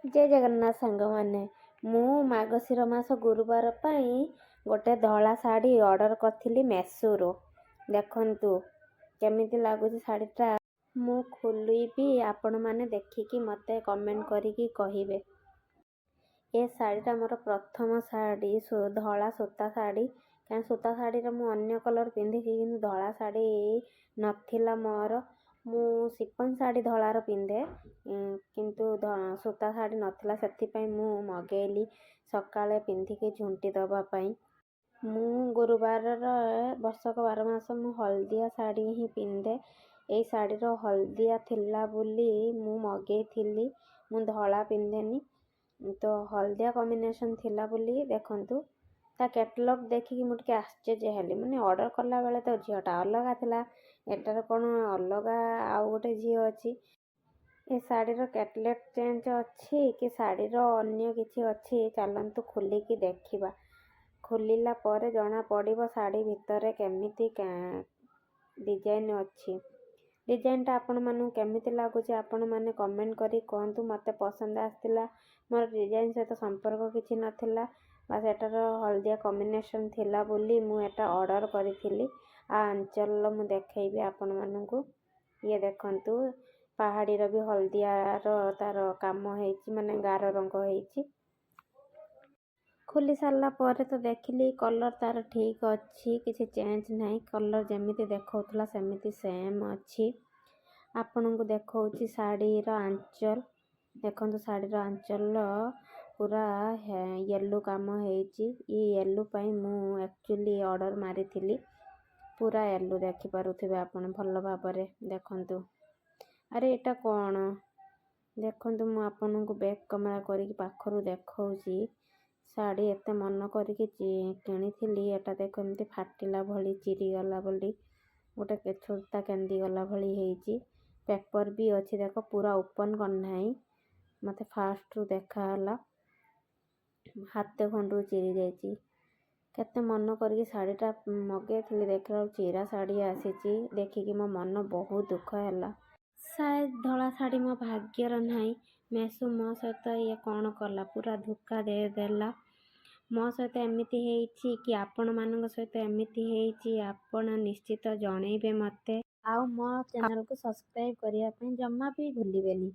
जय जगन्नाथ सांग मैंने मु मार्गशीर मास गुरुवार पाई गोटे धला शाढ़ी ऑर्डर करी मेसोरो देखंतु केमिति लगुच शाढ़ीटा मु खोलबी आपण मैंने देखिकी मते कमेंट करिकी कहिबे। ए शाढ़ीटा मोर प्रथम शाढ़ी धला सूता शाढ़ी क्या सूता शाढ़ी मु अन्य कलर पिंधि कि धला शाढ़ी नथिला मोर मु सिफन शाढ़ी धलार पिंधे किंतु सूता शाढ़ी नथिला से मु मगेली सकाळे पिंधिकी झुंटी दबापाई। मु गुरुवार वर्षक 12 मास मु हलदिया शाढ़ी ही पिंधे। ए शाढ़ीर हलदिया थिला बोली मु मगेइथिली मु धला पिंधेनी तो हलदिया कॉम्बिनेशन थिला बोली देखंतु ता कैटलॉग देखिकी मु टिके आश्चर्य हेली माने ऑर्डर कला बेले तो झीटा अलग थिला एटार कोन अलग आउ गोटे झी अच्छी ए शाढ़ीर कैटलॉग चेंज अच्छी कि शाढ़ीर अन्य किछि अच्छी चलंतु खोलिकी देखिबा। खोलिला पर जना पड़िबो शाढ़ी भितर केमिति डिजाइन अच्छी डिजाइनटा आपण मानु केमिति लागुची आपण माने कमेंट करी कहंतु। मते पसंद आस्तिला मोर डिजाइन सहित संपर्क किछि नथिला बस एटार हलदिया कॉम्बिनेशन थिला बोली मु एटा ऑर्डर करिथिली। आ अंचल मु देखैबी आपण मानकु ये देखंतु पहाड़ीर भी हलदियार तार काम हेइची माने गार रंग हेइची। खोली सारा पर तो देखिली कलर तार ठीक अच्छी किसी चेंज नहीं कलर जमीती देखौतला सेमिति सेम अच्छी। आपण को देखौची शाढ़ीर आंचल देखंतु शाढ़ीर आंचल पूरा येलो काम हेइची। ये येलो पाई मु एक्चुअली ऑर्डर मारिथिली पूरा येलो देखि पारुथिबे आपण भल भाबरे देखंतु। अरे एटा कोन देखंतु मु आपण को बैक कैमरा करिकी पाखरु देखौची शाढ़ी एते मन करिकी किणीथिली एटा देख एमती फाटिला भली चिरी गला बोली गोटे छोटा केंदी गला भली हेइची। पेपर भी अच्छी देख पूरा ओपन करनाई मते फास्ट रु देखा हला हाथ खंडु चिरी जाइची केते मन करिकी शाढ़ीटा मगेइथिली देखला चिरा शाढ़ी आसीची देखिकी मो मन बहुत दुख हैला। शायद धला शाढ़ी मो भाग्यर नाही मेसो मो सहित ये कौन कला पूरा धोखा दे देला मो सहित एमिति हेइची कि आपण मानक सहित एमिति हेइची आपण निश्चित जणैबे मते। आउ मो चैनल को सब्सक्राइब करिया पे जम्मा भी भूलिबेनी।